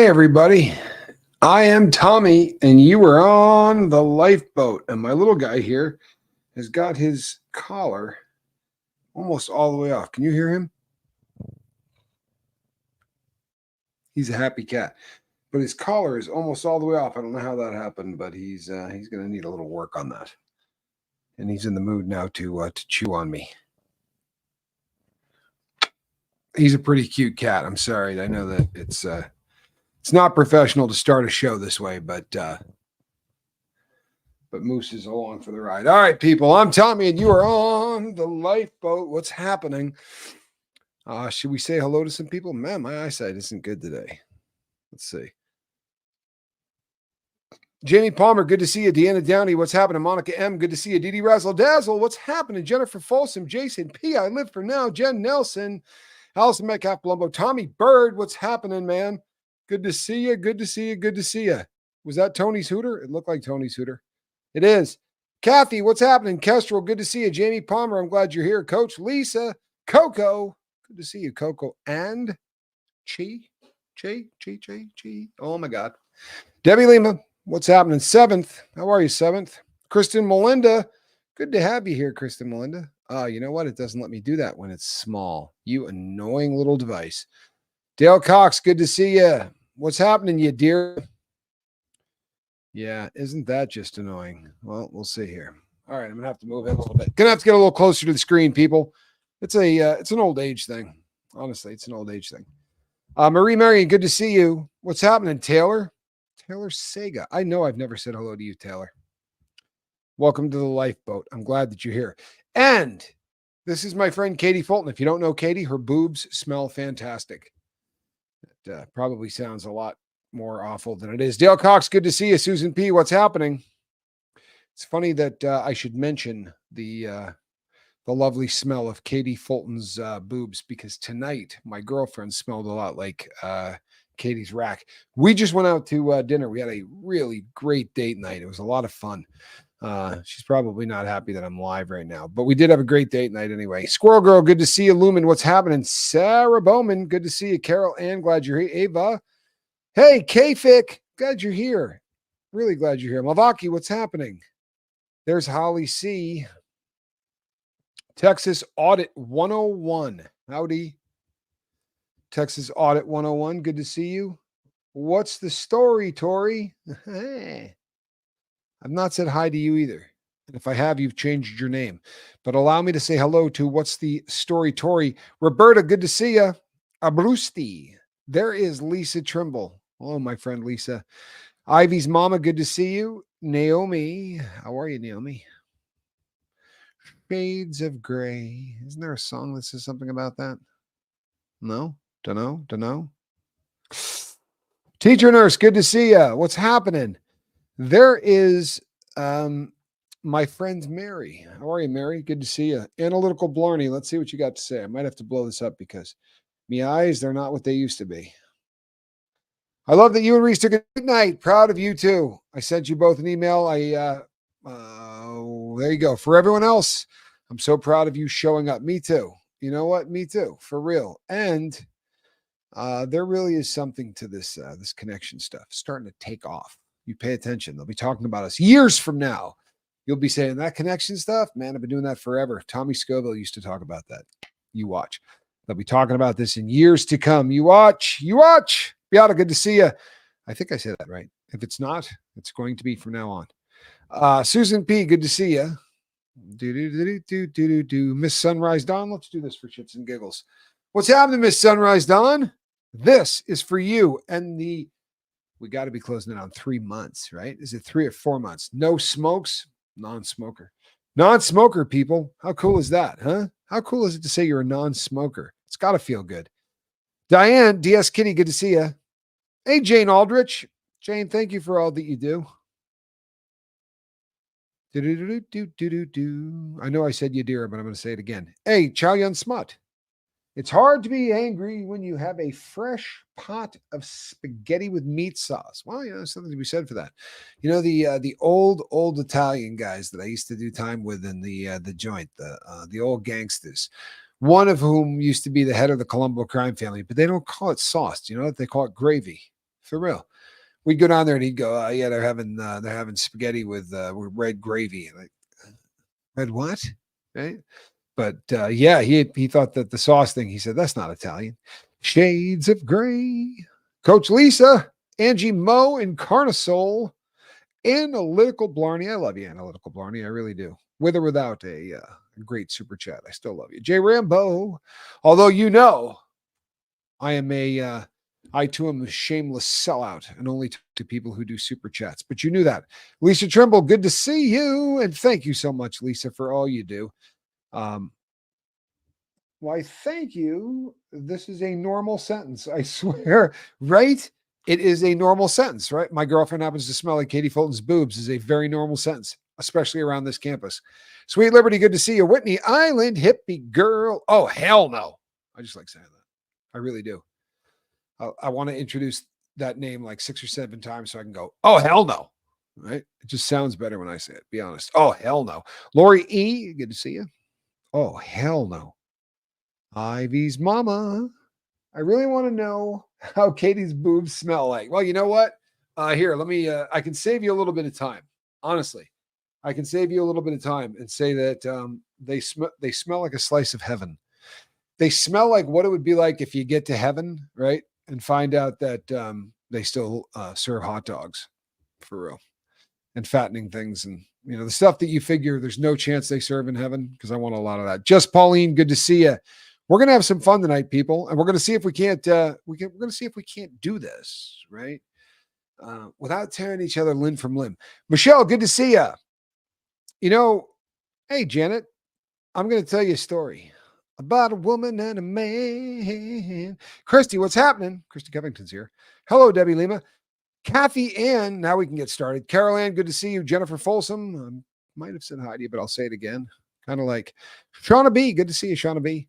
Hey, everybody. I am Tommy, and you are on the lifeboat. And my little guy here has got his collar almost all the way off. Can you hear him? He's a happy cat, but his collar is almost all the way off. I don't know how that happened, but he's going to need a little work on that. And he's in the mood now to chew on me. He's a pretty cute cat. I'm sorry. I know that it's not professional to start a show this way, but Moose is along for the ride. All right, people, I'm Tommy, and you are on the lifeboat. What's happening? Should we say hello to some people? Man, my eyesight isn't good today. Let's see. Jamie Palmer, good to see you. Deanna Downey, what's happening? Monica M, good to see you. Dee Dee Razzle Dazzle, what's happening? Jennifer Folsom, Jason P, I live for now. Jen Nelson, Allison Metcalf Palumbo, Tommy Bird, what's happening, man? Good to see you. Good to see you. Good to see you. Was that Tony's Hooter? It looked like Tony's Hooter. It is. Kathy, what's happening? Kestrel, good to see you. Jamie Palmer, I'm glad you're here. Coach Lisa, Coco, good to see you, Coco. And Chi. Oh, my God. Debbie Lima, what's happening? Seventh, how are you, Seventh? Kristen Melinda, good to have you here, Kristen Melinda. You know what? It doesn't let me do that when it's small. You annoying little device. Dale Cox, good to see you. What's happening, you dear? Yeah, isn't that just annoying? Well, we'll see here. All right, I'm gonna have to move in a little bit. Gonna have to get a little closer to the screen, people. It's an old age thing. Honestly, it's an old age thing. Marie Marion, good to see you. What's happening, Taylor? Taylor Sega. I know I've never said hello to you, Taylor. Welcome to the lifeboat. I'm glad that you're here. And this is my friend Katie Fulton. If you don't know Katie, her boobs smell fantastic. It probably sounds a lot more awful than it is. Dale Cox, good to see you. Susan P, what's happening? It's funny that I should mention the lovely smell of Katie Fulton's boobs, because tonight my girlfriend smelled a lot like Katie's rack. We just went out to dinner. We had a really great date night. It was a lot of fun. She's probably not happy that I'm live right now, but we did have a great date night anyway. Squirrel Girl, good to see you. Lumen, what's happening? Sarah Bowman, good to see you. Carol Ann, glad you're here. Ava, hey, K-Fic, glad you're here. Really glad you're here. Mavaki, what's happening? There's Holly C. Texas Audit 101. Howdy. Texas Audit 101, good to see you. What's the story, Tori? Hey. I've not said hi to you either. And if I have, you've changed your name. But allow me to say hello to What's the Story, Tori. Roberta, good to see you. Abrusti. There is Lisa Trimble. Oh, my friend Lisa. Ivy's mama, good to see you. Naomi. How are you, Naomi? Shades of Gray. Isn't there a song that says something about that? No? Dunno. Teacher Nurse, good to see you. What's happening? There is my friend Mary. How are you, Mary? Good to see you. Analytical Blarney, let's see what you got to say. I might have to blow this up because my eyes, they're not what they used to be. I love that you and Reese took a good night. Proud of you, too. I sent you both an email. There you go. For everyone else, I'm so proud of you showing up. Me too. You know what? Me too. For real. And there really is something to this connection stuff starting to take off. You pay attention. They'll be talking about us years from now. You'll be saying that connection stuff, man, I've been doing that forever. Tommy Scoville used to talk about that. You watch. They'll be talking about this in years to come. You watch. Beata, good to see you. I think I said that right. If it's not, it's going to be from now on. Susan P, good to see you. Miss Sunrise Dawn. Let's do this for shits and giggles. What's happening, Miss Sunrise Dawn? This is for you. And we got to be closing it on 3 months, right? Is it 3 or 4 months? No smokes, non-smoker. Non-smoker, people. How cool is that, huh? How cool is it to say you're a non-smoker? It's got to feel good. Diane, DS Kitty, good to see you. Hey, Jane Aldrich. Jane, thank you for all that you do. I know I said you dear, but I'm going to say it again. Hey, Chow Yun Smut. It's hard to be angry when you have a fresh pot of spaghetti with meat sauce. Well, there's something to be said for that. The old Italian guys that I used to do time with in the joint, the old gangsters, one of whom used to be the head of the Colombo crime family, but they don't call it sauce. You know what? They call it gravy. For real. We'd go down there and he'd go, yeah, they're having spaghetti with red gravy. Like, red what? Right? But yeah, he thought that the sauce thing, he said, that's not Italian. Shades of gray. Coach Lisa, Angie Moe, and Carnosol, Analytical Blarney. I love you, Analytical Blarney. I really do. With or without a great super chat. I still love you. Jay Rambo. Although I am I too am a shameless sellout and only to people who do super chats. But you knew that. Lisa Trimble, good to see you. And thank you so much, Lisa, for all you do. Why, thank you. This is a normal sentence. I swear, right? It is a normal sentence, right? My girlfriend happens to smell like Katie Fulton's boobs is a very normal sentence, especially around this campus. Sweet Liberty, good to see you. Whitney Island, hippie girl. Oh, hell no. I just like saying that. I really do. I want to introduce that name like 6 or 7 times so I can go, oh, hell no. Right? It just sounds better when I say it, be honest. Oh, hell no. Lori E., good to see you. Oh, hell no. Ivy's mama. I really want to know how Katie's boobs smell like. Well, you know what? Here, let me, I can save you a little bit of time. Honestly, I can save you a little bit of time and say that they smell like a slice of heaven. They smell like what it would be like if you get to heaven, right? And find out that they still serve hot dogs for real and fattening things and the stuff that you figure there's no chance they serve in heaven, because I want a lot of that. Just Pauline, good to see you. We're gonna have some fun tonight, people, and we're gonna see if we can't we're gonna see if we can't do this right without tearing each other limb from limb. Michelle, good to see you. Hey Janet, I'm gonna tell you a story about a woman and a man. Christy, what's happening? Christy Covington's here. Hello, Debbie Lima. Kathy Ann, now we can get started. Carol Ann, good to see you. Jennifer Folsom, might have said hi to you, but I'll say it again. Kind of like Shauna B, good to see you, Shauna B.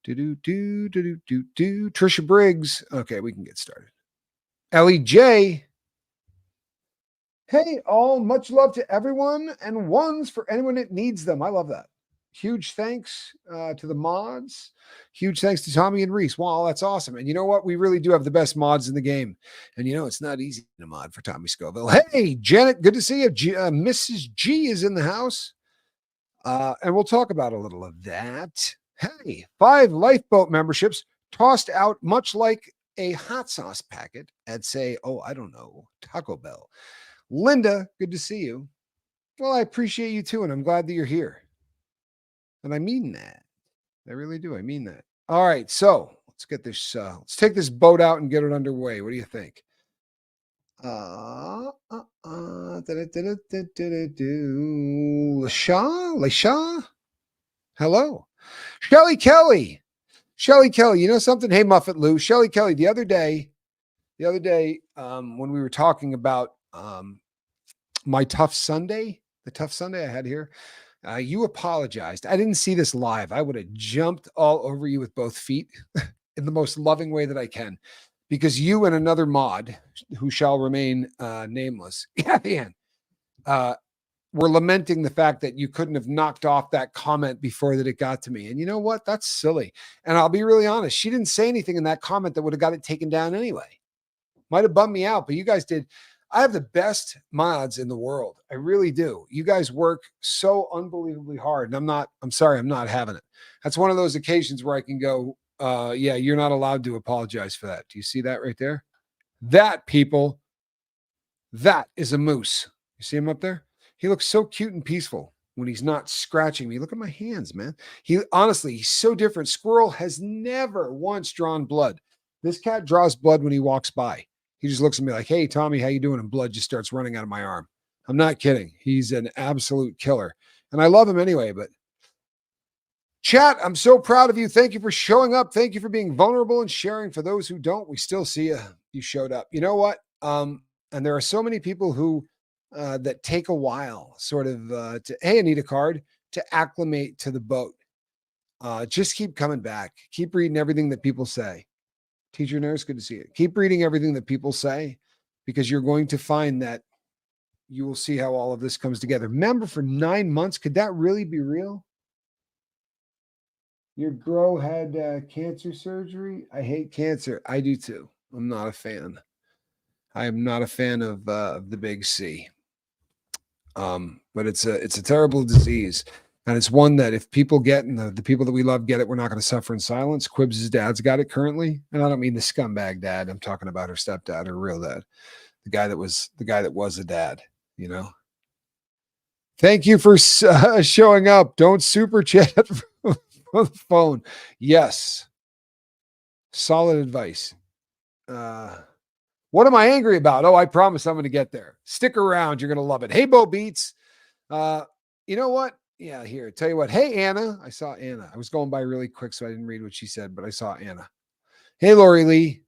Trisha Briggs. Okay, we can get started. Ellie J. Hey, all, much love to everyone and ones for anyone that needs them. I love that. Huge thanks to the mods. Huge thanks to Tommy and Reese. Wow, that's awesome. And you know what? We really do have the best mods in the game. And it's not easy to mod for Tommy Scoville. Hey, Janet, good to see you. Mrs. G is in the house. And we'll talk about a little of that. Hey, 5 lifeboat memberships tossed out much like a hot sauce packet at, say, I don't know, Taco Bell. Linda, good to see you. Well, I appreciate you too, and I'm glad that you're here. And I mean that. I really do. I mean that. All right, so let's get this. Let's take this boat out and get it underway. What do you think? Lasha? Hello. Shelly Kelly. Shelly Kelly, you know something? Hey, Muffet Lou. Shelly Kelly, the other day, when we were talking about my tough Sunday, the tough Sunday I had here, you apologized. I didn't see this live. I would have jumped all over you with both feet in the most loving way that I can, because you and another mod who shall remain nameless, were lamenting the fact that you couldn't have knocked off that comment before that it got to me. And you know what? That's silly. And I'll be really honest. She didn't say anything in that comment that would have got it taken down anyway. Might have bummed me out, but you guys did. I have the best mods in the world. I really do. You guys work so unbelievably hard. And I'm sorry, I'm not having it. That's one of those occasions where I can go, yeah, you're not allowed to apologize for that. Do you see that right there? That, people, that is a moose. You see him up there? He looks so cute and peaceful when he's not scratching me. Look at my hands, man. He's so different. Squirrel has never once drawn blood. This cat draws blood when he walks by. He just looks at me like, hey, Tommy, how you doing? And blood just starts running out of my arm. I'm not kidding. He's an absolute killer. And I love him anyway. But chat, I'm so proud of you. Thank you for showing up. Thank you for being vulnerable and sharing. For those who don't, we still see you. You showed up. You know what? And there are so many people who that take a while sort of hey, I need a card, to acclimate to the boat. Just keep coming back. Keep reading everything that people say. Teacher Nurse, good to see you. Keep reading everything that people say, because you're going to find that you will see how all of this comes together. Remember, for 9 months, could that really be real? Your girl had cancer surgery. I hate cancer. I do too. I'm not a fan. I am not a fan of the big C. But it's a terrible disease. And it's one that if people get and the people that we love get it, we're not going to suffer in silence. Quibbs' dad's got it currently. And I don't mean the scumbag dad. I'm talking about her stepdad, her real dad. The guy that was a dad, you know. Thank you for showing up. Don't super chat from the phone. Yes. Solid advice. What am I angry about? Oh, I promise I'm going to get there. Stick around. You're going to love it. Hey, Bo Beats. You know what? Yeah, here. Tell you what. Hey, Anna. I saw Anna. I was going by really quick, so I didn't read what she said, but I saw Anna. Hey, Lori Lee.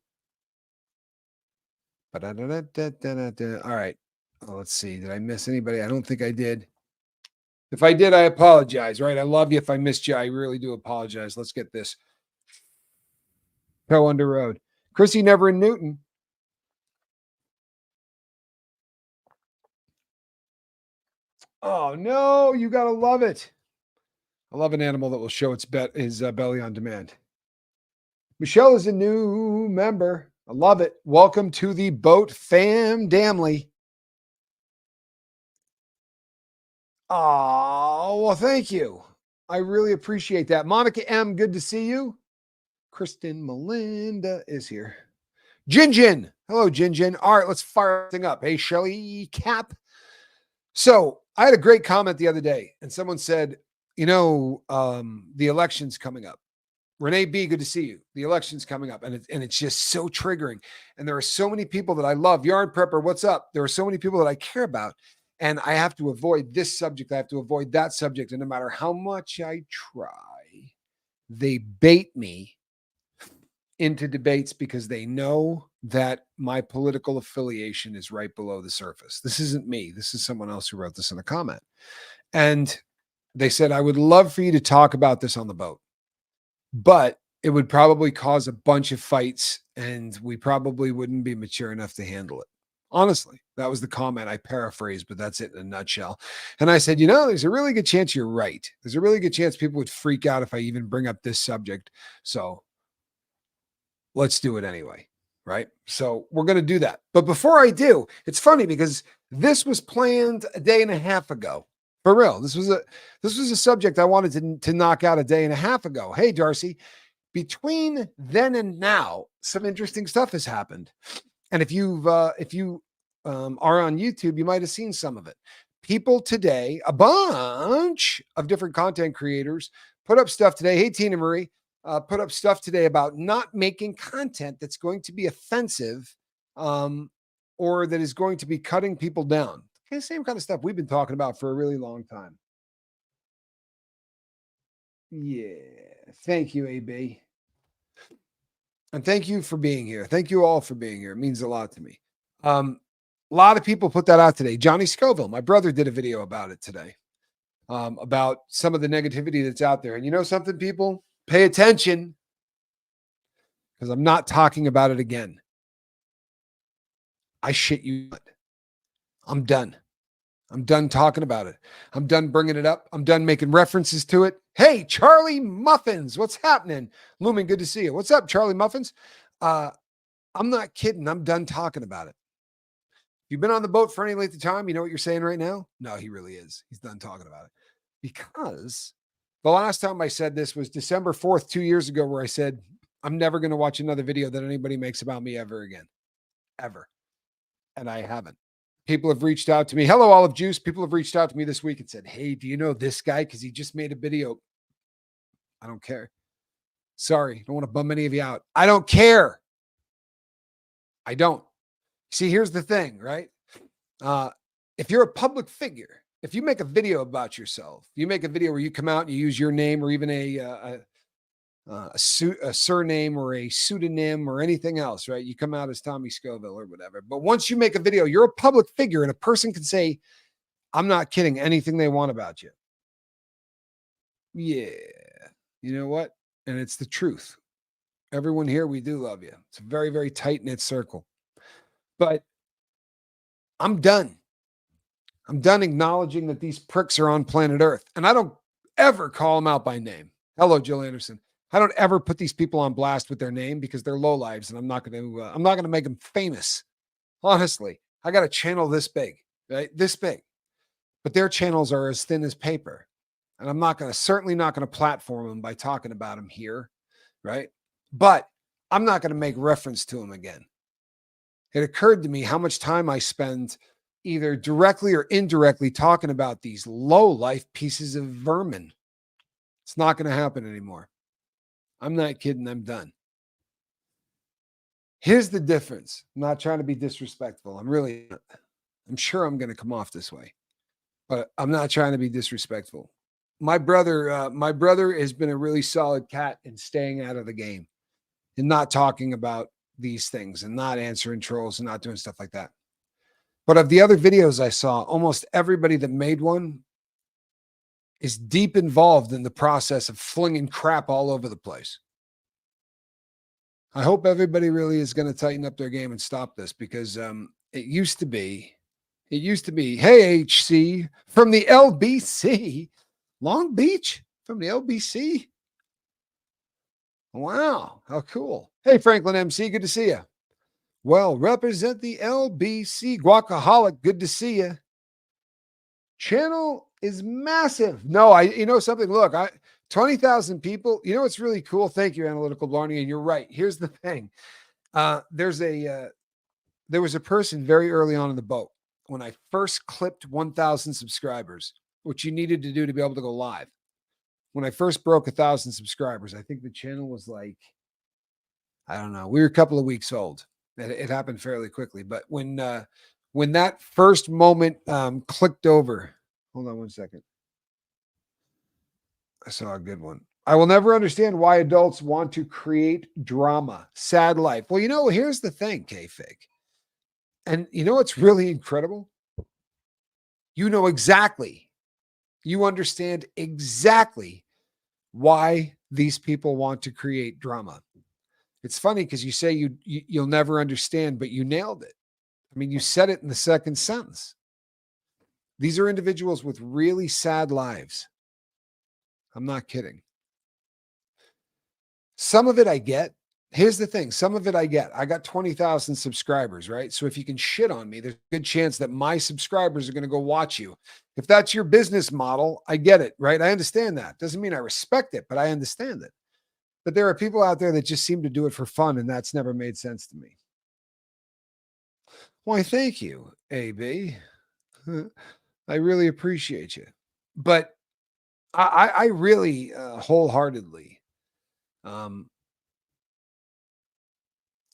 All right. Oh, let's see. Did I miss anybody? I don't think I did. If I did, I apologize, right? I love you. If I missed you, I really do apologize. Let's get this. Go under road. Chrissy Never in Newton. Oh, no. You got to love it. I love an animal that will show his belly on demand. Michelle is a new member. I love it. Welcome to the boat fam damly. Oh, well, thank you. I really appreciate that. Monica M., good to see you. Kristen Melinda is here. Jinjin. Hello, Jinjin. All right, let's fire thing up. Hey, Shelly Cap. So I had a great comment the other day, and someone said, the election's coming up. Renee B., good to see you. The election's coming up, and it's just so triggering. And there are so many people that I love. Yarn Prepper, what's up? There are so many people that I care about, and I have to avoid this subject. I have to avoid that subject. And no matter how much I try, they bait me into debates because they know that my political affiliation is right below the surface. This isn't me. This is someone else who wrote this in a comment. And they said, I would love for you to talk about this on the boat, but it would probably cause a bunch of fights and we probably wouldn't be mature enough to handle it. Honestly, that was the comment. I paraphrased, but that's it in a nutshell. And I said, there's a really good chance you're right. There's a really good chance people would freak out if I even bring up this subject. So let's do it anyway. Right. So we're going to do that. But before I do, it's funny because this was planned a day and a half ago. For real. This was a subject I wanted to knock out a day and a half ago. Hey, Darcy, between then and now, some interesting stuff has happened. And if you are on YouTube, you might have seen some of it. People today, a bunch of different content creators put up stuff today. Hey, Tina Marie, put up stuff today about not making content that's going to be offensive or that is going to be cutting people down. Okay, same kind of stuff we've been talking about for a really long time. Yeah. Thank you, AB. And thank you for being here. Thank you all for being here. It means a lot to me. A lot of people put that out today. Johnny Scoville, my brother, did a video about it today, about some of the negativity that's out there. And you know something, people? Pay attention, because I'm not talking about it again. I shit you not. I'm done. I'm done talking about it. I'm done bringing it up. I'm done making references to it. Hey, Charlie Muffins, what's happening? Lumen, good to see you. What's up, Charlie Muffins? I'm not kidding. I'm done talking about it. You've been on the boat for any length of time. You know what you're saying right now? No, he really is. He's done talking about it. Because the last time I said this was December 4th, 2 years ago, where I said, I'm never going to watch another video that anybody makes about me ever again. Ever. And I haven't. People have reached out to me. Hello, Olive Juice. People have reached out to me this week and said, hey, do you know this guy? Because he just made a video. I don't care. Sorry. I don't want to bum any of you out. I don't care. I don't. See, here's the thing, right? If you're a public figure, if you make a video about yourself, you make a video where you come out and you use your name or even a surname or a pseudonym or anything else, right? You come out as Tommy Scoville or whatever. But once you make a video, you're a public figure and a person can say, I'm not kidding, anything they want about you. Yeah. You know what? And it's the truth. Everyone here, we do love you. It's a very, very tight-knit circle. But I'm done. I'm done acknowledging that these pricks are on planet Earth. And I don't ever call them out by name. Hello, Jill Anderson. I don't ever put these people on blast with their name because they're lowlives, and I'm not going to make them famous. Honestly, I got a channel this big, right? This big. But their channels are as thin as paper. And I'm certainly not going to platform them by talking about them here, right? But I'm not going to make reference to them again. It occurred to me how much time I spend either directly or indirectly talking about these low life pieces of vermin. It's not going to happen anymore. I'm not kidding. I'm done. Here's the difference. I'm not trying to be disrespectful. I'm sure I'm going to come off this way, but I'm not trying to be disrespectful. My brother has been a really solid cat in staying out of the game and not talking about these things and not answering trolls and not doing stuff like that. But of the other videos I saw, almost everybody that made one is deep involved in the process of flinging crap all over the place. I hope everybody really is going to tighten up their game and stop this, because it used to be, hey, HC from the LBC, Long Beach from the LBC. Wow, how cool. Hey, Franklin MC, good to see you. Well, represent the LBC. Guacaholic, good to see you. Channel is massive. No, you know something? Look, 20,000 people. You know what's really cool? Thank you, Analytical Blarney. And you're right. Here's the thing. There was a person very early on in the boat when I first clipped 1,000 subscribers, which you needed to do to be able to go live. When I first broke 1,000 subscribers, I think the channel was like, I don't know, we were a couple of weeks old. It happened fairly quickly. But when that first moment clicked over, hold on one second. I saw a good one. I will never understand why adults want to create drama. Sad life. Well, here's the thing, K-Fig. And you know what's really incredible? You know exactly. You understand exactly why these people want to create drama. It's funny because you say you'll never understand, but you nailed it. I mean, you said it in the second sentence. These are individuals with really sad lives. I'm not kidding. Some of it I get. Here's the thing. Some of it I get. I got 20,000 subscribers, right? So if you can shit on me, there's a good chance that my subscribers are going to go watch you. If that's your business model, I get it, right? I understand that. Doesn't mean I respect it, but I understand it. But there are people out there that just seem to do it for fun, and that's never made sense to me. Why, thank you, AB. I really appreciate you. But I really wholeheartedly,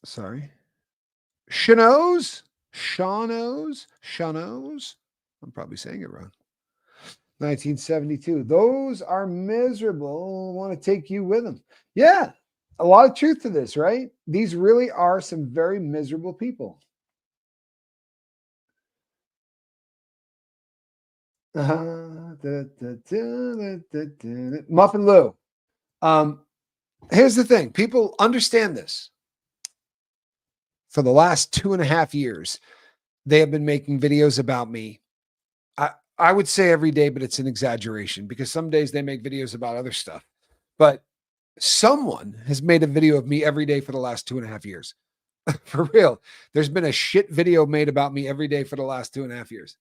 sorry, Shanos, I'm probably saying it wrong. 1972. Those are miserable. Want to take you with them. Yeah, a lot of truth to this, right? These really are some very miserable people. Muffin Lou. Here's the thing. People understand this. For the last 2.5 years, they have been making videos about me. I would say every day, but it's an exaggeration because some days they make videos about other stuff. But someone has made a video of me every day for the last 2.5 years. For real. There's been a shit video made about me every day for the last 2.5 years.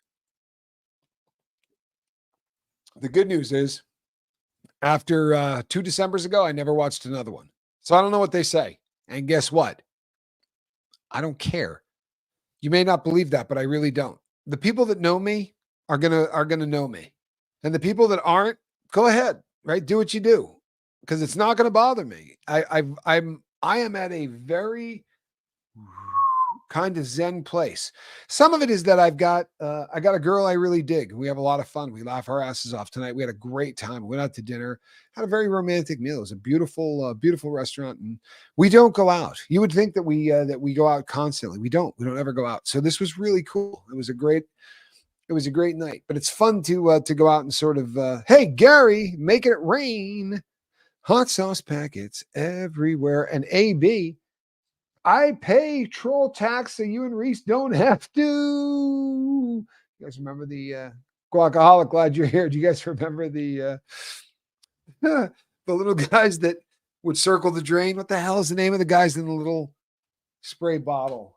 The good news is, after 2 Decembers ago, I never watched another one. So I don't know what they say. And guess what? I don't care. You may not believe that, but I really don't. The people that know me are gonna know me. And the people that aren't, go ahead, right? Do what you do. Because it's not gonna bother me. I am at a very kind of zen place. Some of it is that I got a girl I really dig. We have a lot of fun. We laugh our asses off tonight. We had a great time. We went out to dinner, had a very romantic meal. It was a beautiful restaurant, and we don't go out. You would think that we go out constantly. We don't ever go out. So this was really cool. It was a great night. But it's fun to go out and sort of hey, Gary, making it rain. Hot sauce packets everywhere. And AB, I pay troll tax so you and Reese don't have to. You guys remember the guacaholic? Glad you're here. Do you guys remember the the little guys that would circle the drain? What the hell is the name of the guys in the little spray bottle?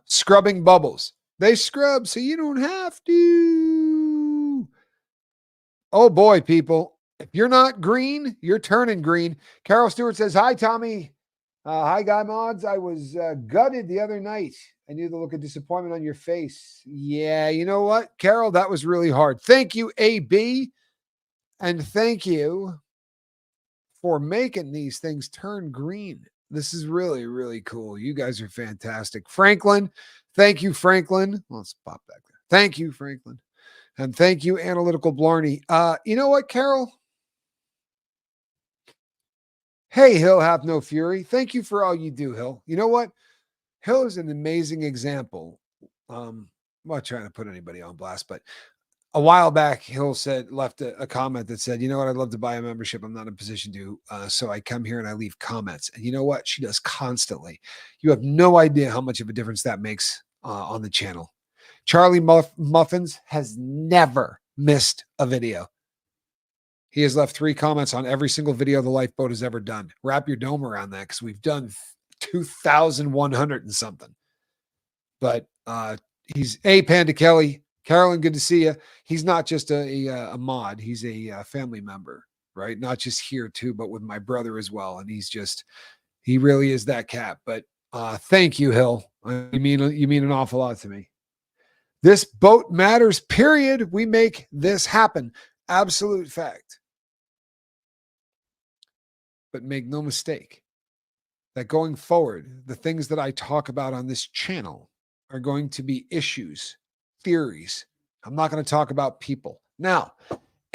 Scrubbing bubbles. They scrub so you don't have to. Oh boy, people. If you're not green, you're turning green. Carol Stewart says, hi, Tommy. Hi, Guy Mods. I was gutted the other night. I knew the look of disappointment on your face. Yeah, you know what, Carol? That was really hard. Thank you, AB. And thank you for making these things turn green. This is really, really cool. You guys are fantastic. Franklin, thank you, Franklin. Let's pop back there. Thank you, Franklin. And thank you, Analytical Blarney. You know what, Carol? Hey, Hill, have no fury. Thank you for all you do, Hill. You know what? Hill is an amazing example. I'm not trying to put anybody on blast, but a while back, Hill left a comment that said, you know what, I'd love to buy a membership. I'm not in a position to. So I come here and I leave comments. And you know what? She does constantly. You have no idea how much of a difference that makes on the channel. Charlie Muffins has never missed a video. He has left 3 comments on every single video the Lifeboat has ever done. Wrap your dome around that because we've done 2,100 and something. But he's Panda Kelly. Carolyn, good to see you. He's not just a mod. He's a family member, right? Not just here too, but with my brother as well. And he really is that cat. But thank you, Hill. You mean an awful lot to me. This boat matters, period. We make this happen. Absolute fact. But make no mistake that going forward, the things that I talk about on this channel are going to be issues, theories. I'm not going to talk about people. Now,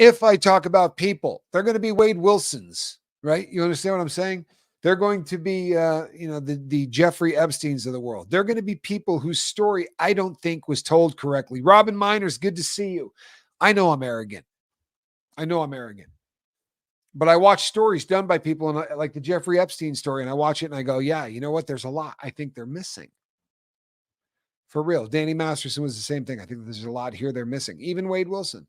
if I talk about people, they're going to be Wade Wilsons, right? You understand what I'm saying? They're going to be, the Jeffrey Epsteins of the world. They're going to be people whose story I don't think was told correctly. Robin Miners, good to see you. I know I'm arrogant. But I watch stories done by people, and like the Jeffrey Epstein story, and I watch it and I go, yeah, you know what? There's a lot I think they're missing. For real. Danny Masterson was the same thing. I think there's a lot here they're missing. Even Wade Wilson.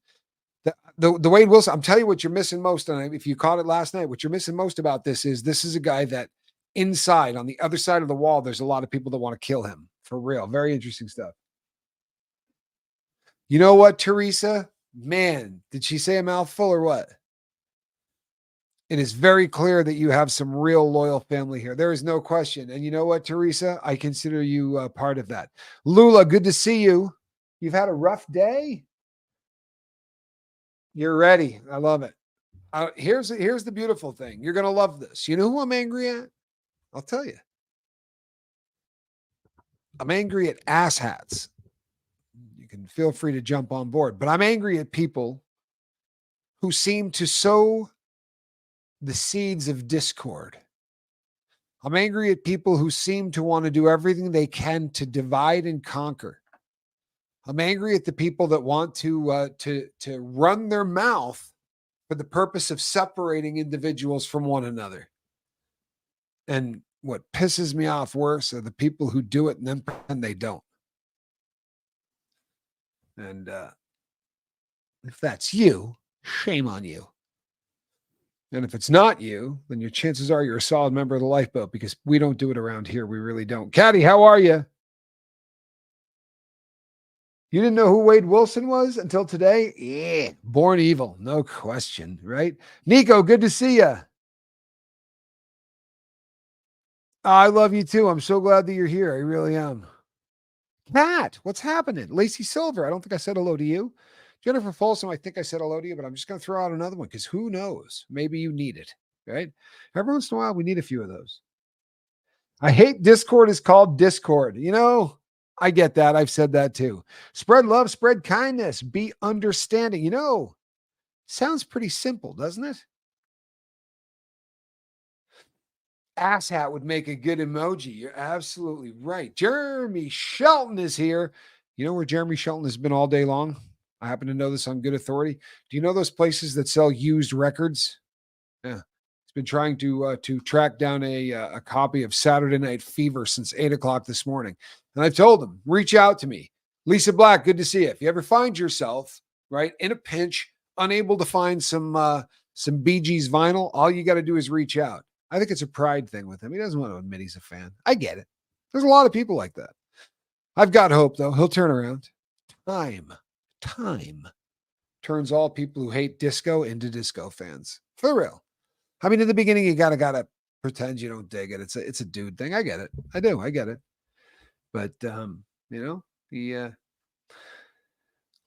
The Wade Wilson, I'm telling you what you're missing most, and if you caught it last night, what you're missing most about this is a guy that inside, on the other side of the wall, there's a lot of people that want to kill him. For real. Very interesting stuff. You know what, Teresa? Man, did she say a mouthful or what? It is very clear that you have some real loyal family here. There is no question. And you know what, Teresa? I consider you part of that. Lula, good to see you. You've had a rough day? You're ready. I love it. Here's the beautiful thing. You're going to love this. You know who I'm angry at? I'll tell you. I'm angry at asshats. You can feel free to jump on board. But I'm angry at people who seem to sow the seeds of discord. I'm angry at people who seem to want to do everything they can to divide and conquer. I'm angry at the people that want to run their mouth for the purpose of separating individuals from one another. And what pisses me off worse are the people who do it and then pretend they don't. And if that's you, shame on you. And if it's not you, then your chances are you're a solid member of the Lifeboat, because we don't do it around here. We really don't. Caddy, how are you? You didn't know who Wade Wilson was until today? Yeah, born evil, no question, right? Nico, good to see you. I love you too. I'm so glad that you're here. I really am. Matt, what's happening? Lacey Silver, I don't think I said hello to you. Jennifer Folsom, I think I said hello to you, but I'm just going to throw out another one because who knows? Maybe you need it, right? Every once in a while, we need a few of those. I hate Discord is called Discord. You know, I get that. I've said that too. Spread love, spread kindness, be understanding. You know, sounds pretty simple, doesn't it? Asshat would make a good emoji. You're absolutely right. Jeremy Shelton is here. You know where Jeremy Shelton has been all day long? I happen to know this on good authority. Do you know those places that sell used records? Yeah. He's been trying to track down a copy of Saturday Night Fever since 8:00 this morning. And I've told him, reach out to me. Lisa Black, good to see you. If you ever find yourself, right, in a pinch, unable to find some Bee Gees vinyl, all you got to do is reach out. I think it's a pride thing with him. He doesn't want to admit he's a fan. I get it. There's a lot of people like that. I've got hope, though. He'll turn around. Time turns all people who hate disco into disco fans. For real. I mean, in the beginning, you gotta pretend you don't dig it. It's a dude thing. I get it. I do. I get it. But the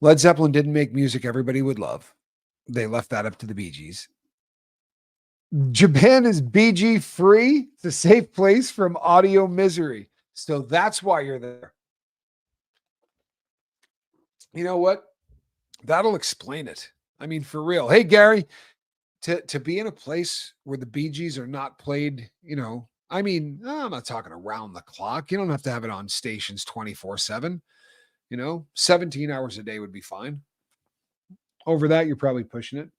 Led Zeppelin didn't make music everybody would love. They left that up to the Bee Gees. Japan is BG free. It's a safe place from audio misery. So that's why you're there. You know what? That'll explain it. I mean, for real. Hey, Gary, to be in a place where the Bee Gees are not played, I'm not talking around the clock. You don't have to have it on stations 24/7. 17 hours a day would be fine. Over that, you're probably pushing it.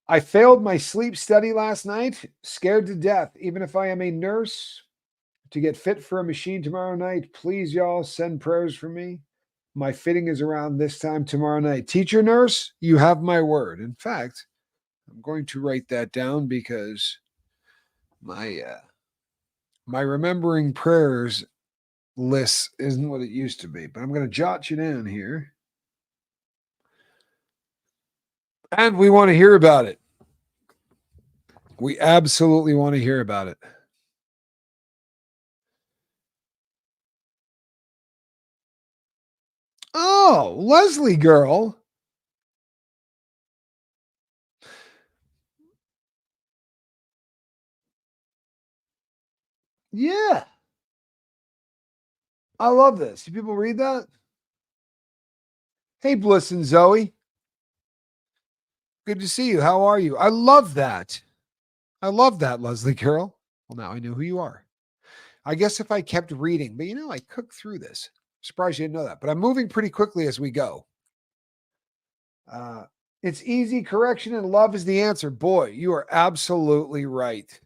I failed my sleep study last night, scared to death. Even if I am a nurse, to get fit for a machine tomorrow night, please, y'all, send prayers for me. My fitting is around this time tomorrow night. Teacher nurse, you have my word. In fact, I'm going to write that down because my remembering prayers list isn't what it used to be. But I'm going to jot you down here. And we want to hear about it. We absolutely want to hear about it. Oh, Leslie girl. Yeah. I love this. Do people read that? Hey, Bliss and Zoe. Good to see you. How are you? I love that. I love that, Leslie Carroll. Well, now I know who you are. I guess if I kept reading, but I cooked through this. Surprised you didn't know that, but I'm moving pretty quickly as we go. It's easy. Correction and love is the answer. Boy, you are absolutely right.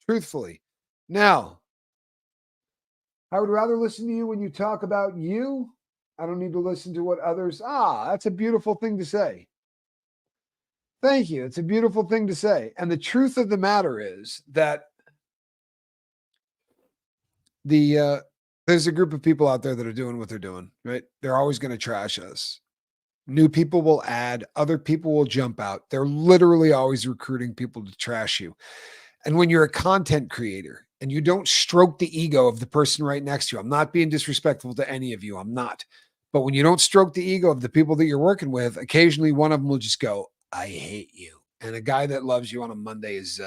Truthfully. Now, I would rather listen to you when you talk about you. I don't need to listen to what others. That's a beautiful thing to say. Thank you. It's a beautiful thing to say. And the truth of the matter is that there's a group of people out there that are doing what they're doing, right? They're always going to trash us. New people will add, other people will jump out. They're literally always recruiting people to trash you. And when you're a content creator and you don't stroke the ego of the person right next to you, I'm not being disrespectful to any of you. I'm not. But when you don't stroke the ego of the people that you're working with, occasionally one of them will just go, I hate you. And a guy that loves you on a Monday is,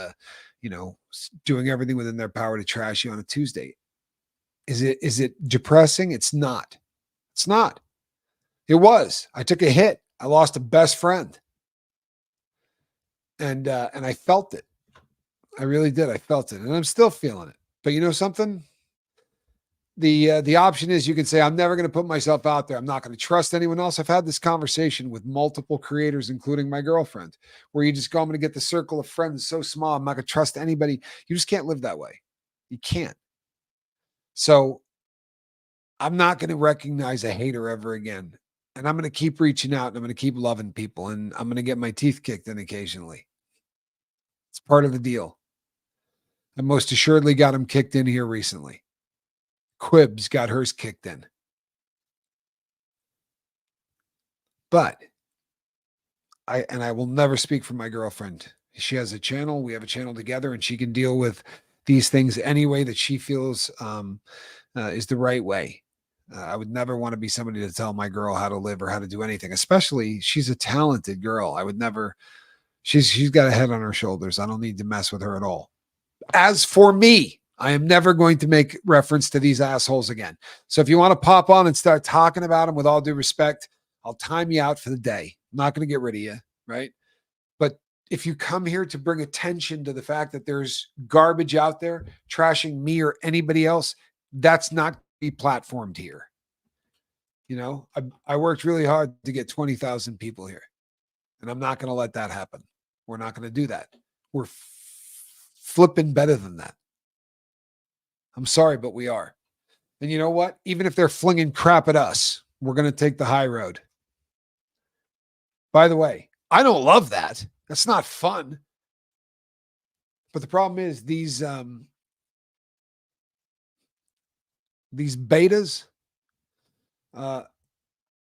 doing everything within their power to trash you on a Tuesday. Is it depressing? It's not. It's not. It was. I took a hit. I lost a best friend. And I felt it. I really did. I felt it. And I'm still feeling it. But you know something? The option is you can say, I'm never going to put myself out there. I'm not going to trust anyone else. I've had this conversation with multiple creators, including my girlfriend, where you just go, I'm going to get the circle of friends so small. I'm not going to trust anybody. You just can't live that way. You can't. So I'm not going to recognize a hater ever again. And I'm going to keep reaching out and I'm going to keep loving people. And I'm going to get my teeth kicked in occasionally. It's part of the deal. I most assuredly got him kicked in here recently. Quibs got hers kicked in. But I will never speak for my girlfriend. She has a channel. We have a channel together and she can deal with these things any way that she feels is the right way. I would never want to be somebody to tell my girl how to live or how to do anything, especially she's a talented girl. I would never, she's got a head on her shoulders. I don't need to mess with her at all. As for me, I am never going to make reference to these assholes again. So if you want to pop on and start talking about them with all due respect, I'll time you out for the day. I'm not going to get rid of you, right? But if you come here to bring attention to the fact that there's garbage out there trashing me or anybody else, that's not be platformed here. I worked really hard to get 20,000 people here, and I'm not going to let that happen. We're not going to do that. We're flipping better than that. I'm sorry, but we are. And you know what? Even if they're flinging crap at us, we're going to take the high road. By the way, I don't love that. That's not fun. But the problem is these These betas, uh,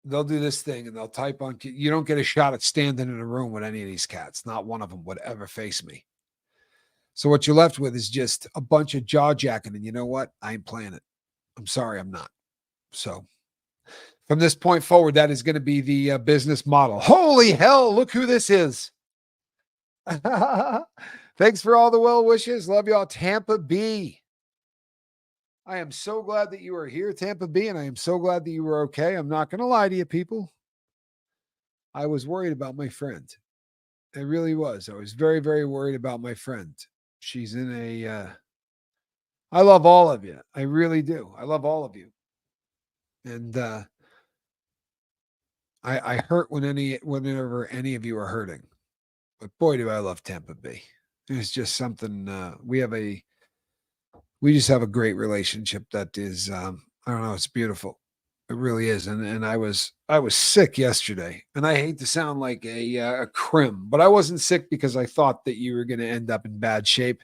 they'll do this thing and they'll type on. You don't get a shot at standing in a room with any of these cats. Not one of them would ever face me. So what you're left with is just a bunch of jaw jacking. And you know what? I ain't playing it. I'm sorry, I'm not. So from this point forward, that is going to be the business model. Holy hell, look who this is. Thanks for all the well wishes. Love y'all, Tampa B. I am so glad that you are here, Tampa B, and I am so glad that you were okay. I'm not going to lie to you, people. I was worried about my friend. I really was. I was very, very worried about my friend. She's in I love all of you. I really do. I love all of you. And I hurt whenever any of you are hurting. But boy, do I love Tampa Bay. It's just something we just have a great relationship that is I don't know, it's beautiful. It really is. And I was sick yesterday. And I hate to sound like a crim, but I wasn't sick because I thought that you were going to end up in bad shape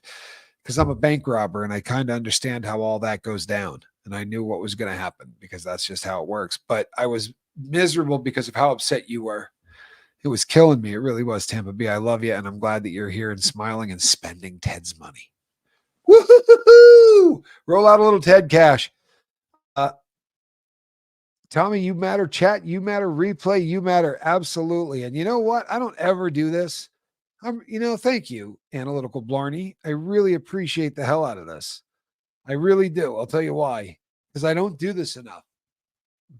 because I'm a bank robber and I kind of understand how all that goes down. And I knew what was going to happen because that's just how it works. But I was miserable because of how upset you were. It was killing me. It really was, Tampa Bay. I love you, and I'm glad that you're here and smiling and spending Ted's money. Woo-hoo-hoo-hoo! Roll out a little Ted cash. Tommy, you matter. Chat, you matter. Replay, you matter. Absolutely. And you know what? I don't ever do this. Thank you, Analytical Blarney. I really appreciate the hell out of this. I really do. I'll tell you why. Because I don't do this enough.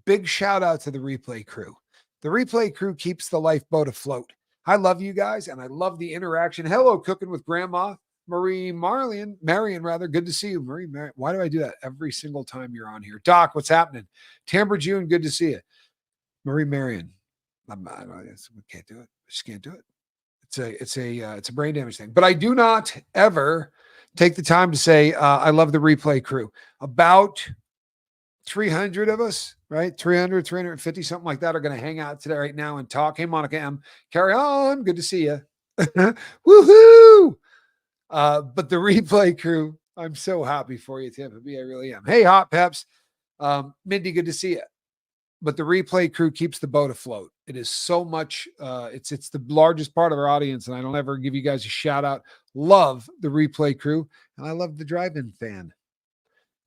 Big shout out to the replay crew. The replay crew keeps the lifeboat afloat. I love you guys and I love the interaction. Hello, Cooking with Grandma. Marion, rather. Good to see you, Marie. Why do I do that every single time you're on here? Doc, what's happening? Tamber June, good to see you. Marie Marion. We can't do it. I just can't do it. It's a brain damage thing. But I do not ever take the time to say I love the replay crew. About 300 of us, right? 300, 350, something like that are going to hang out today right now and talk. Hey, Monica M, carry on. Good to see you. Woohoo! But the replay crew, I'm so happy for you, Tampa B. I really am. Hey, Hot Peps. Mindy, good to see you. But the replay crew keeps the boat afloat. It is so much. It's the largest part of our audience, and I don't ever give you guys a shout out. Love the replay crew, and I love the drive-in fan.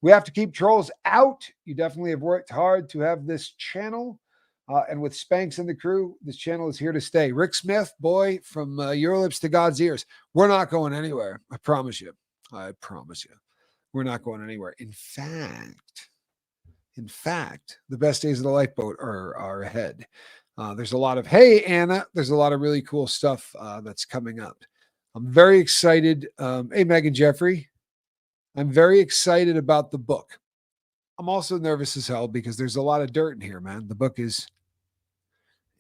We have to keep trolls out. You definitely have worked hard to have this channel. And with Spanx and the crew, this channel is here to stay. Rick Smith, boy, from your lips to God's ears. We're not going anywhere. I promise you. I promise you. We're not going anywhere. In fact, the best days of the lifeboat are ahead. There's a lot of, hey, Anna, there's a lot of really cool stuff that's coming up. I'm very excited. Hey, Megan Jeffrey. I'm very excited about the book. I'm also nervous as hell because there's a lot of dirt in here, man. The book is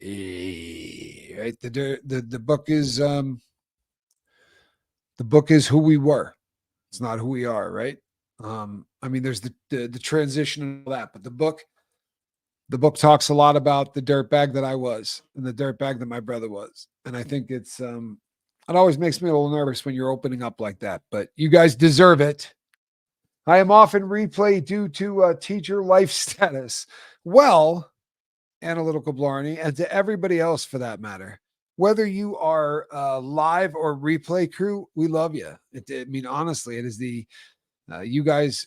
right. The book is who we were. It's not who we are, right? I mean, there's the transition and all that, but the book talks a lot about the dirtbag that I was and the dirtbag that my brother was. And I think it always makes me a little nervous when you're opening up like that, but you guys deserve it. I am often replay due to teacher life status. Well, Analytical Blarney, and to everybody else for that matter, whether you are live or replay crew, we love you. I mean, honestly, it is you guys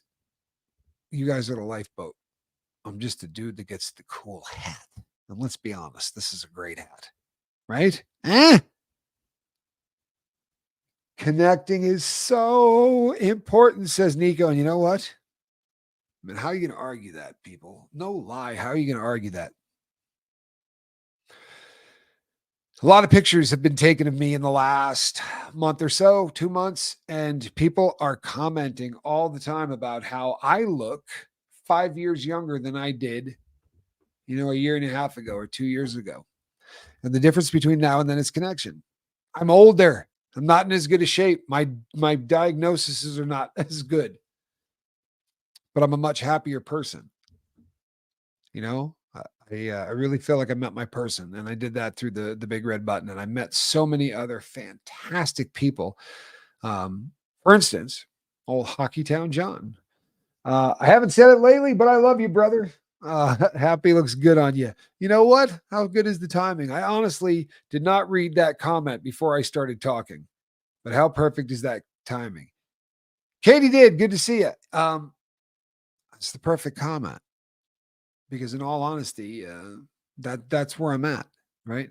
are the lifeboat. I'm just a dude that gets the cool hat. And let's be honest, this is a great hat, right? Connecting is so important, says Nico. And you know what? I mean, how are you going to argue that, people? No lie. How are you going to argue that? A lot of pictures have been taken of me in the last month or so, 2 months, and people are commenting all the time about how I look 5 years younger than I did, a year and a half ago or 2 years ago. And the difference between now and then is connection. I'm older. I'm not in as good a shape. My diagnoses are not as good, but I'm a much happier person. I really feel like I met my person, and I did that through the big red button. And I met so many other fantastic people. For instance, old Hockey Town John, I haven't said it lately, but I love you, brother. Happy looks good on you. You know what? How good is the timing? I honestly did not read that comment before I started talking, but how perfect is that timing? Katie did. Good to see you. It's the perfect comment because, in all honesty, that's where I'm at. Right?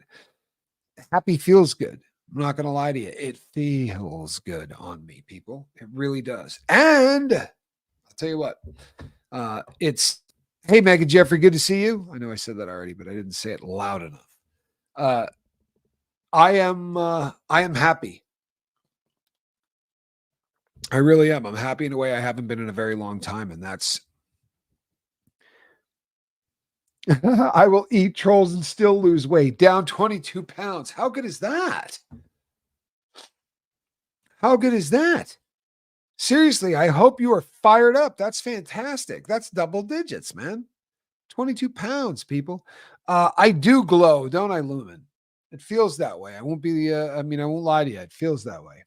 Happy feels good. I'm not going to lie to you. It feels good on me, people. It really does. And I'll tell you what. It's Hey, Megan Jeffrey, good to see you. I know I said that already, but I didn't say it loud enough. Uh, I am happy. I really am. I'm happy in a way I haven't been in a very long time, and that's I will eat trolls and still lose weight, down 22 pounds. How good is that? How good is that? Seriously, I hope you are fired up. That's fantastic. That's double digits, man. 22 pounds, people. I do glow, don't I, Lumen? It feels that way. I won't be I mean, I won't lie to you. It feels that way.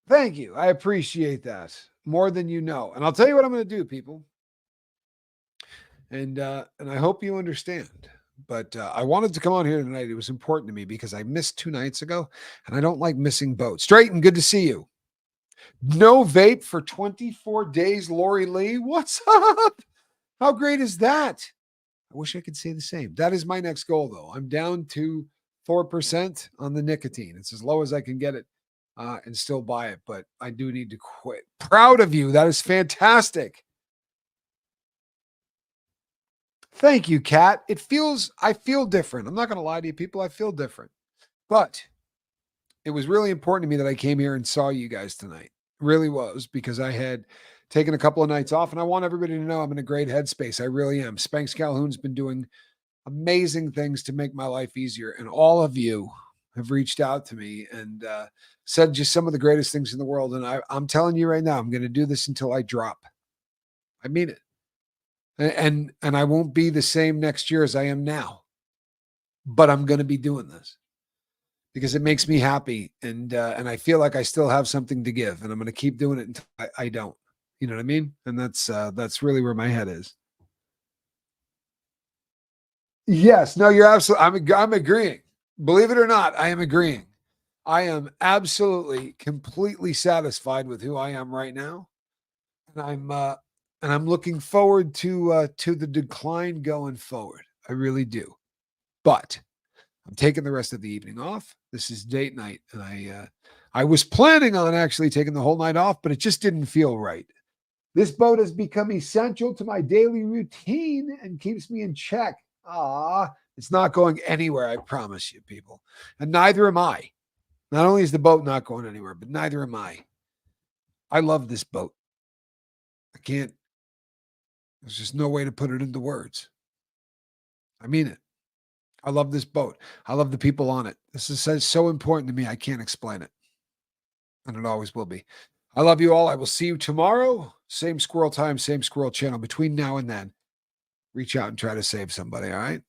Thank you. I appreciate that more than you know. And I'll tell you what I'm going to do, people. And I hope you understand. But I wanted to come on here tonight. It was important to me because I missed 2 nights ago, and I don't like missing boats. Straighten, good to see you. No vape for 24 days, Lori Lee. What's up? How great is that? I wish I could say the same. That is my next goal, though. I'm down to 4% on the nicotine. It's as low as I can get it and still buy it, but I do need to quit. Proud of you. That is fantastic. Thank you, Kat. I feel different. I'm not going to lie to you, people. I feel different. But it was really important to me that I came here and saw you guys tonight. It really was because I had taken a couple of nights off and I want everybody to know I'm in a great headspace. I really am. Spanx Calhoun's been doing amazing things to make my life easier. And all of you have reached out to me and said just some of the greatest things in the world. And I'm telling you right now, I'm going to do this until I drop. I mean it. And I won't be the same next year as I am now, but I'm going to be doing this because it makes me happy. And I feel like I still have something to give and I'm going to keep doing it until I don't, you know what I mean? And that's really where my head is. Yes. No, you're absolutely, I'm agreeing. Believe it or not, I am agreeing. I am absolutely completely satisfied with who I am right now. And I'm looking forward to the decline going forward. I really do. But I'm taking the rest of the evening off. This is date night and I was planning on actually taking the whole night off, but it just didn't feel right. This boat has become essential to my daily routine and keeps me in check. It's not going anywhere, I promise you, people. And neither am I. Not only is the boat not going anywhere, but neither am I. I love this boat. I can't, there's just no way to put it into words. I mean it. I love this boat. I love the people on it. This is so important to me. I can't explain it. And it always will be. I love you all. I will see you tomorrow. Same squirrel time, same squirrel channel. Between now and then, reach out and try to save somebody. All right.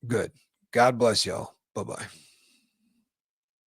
Good. God bless y'all. Bye bye.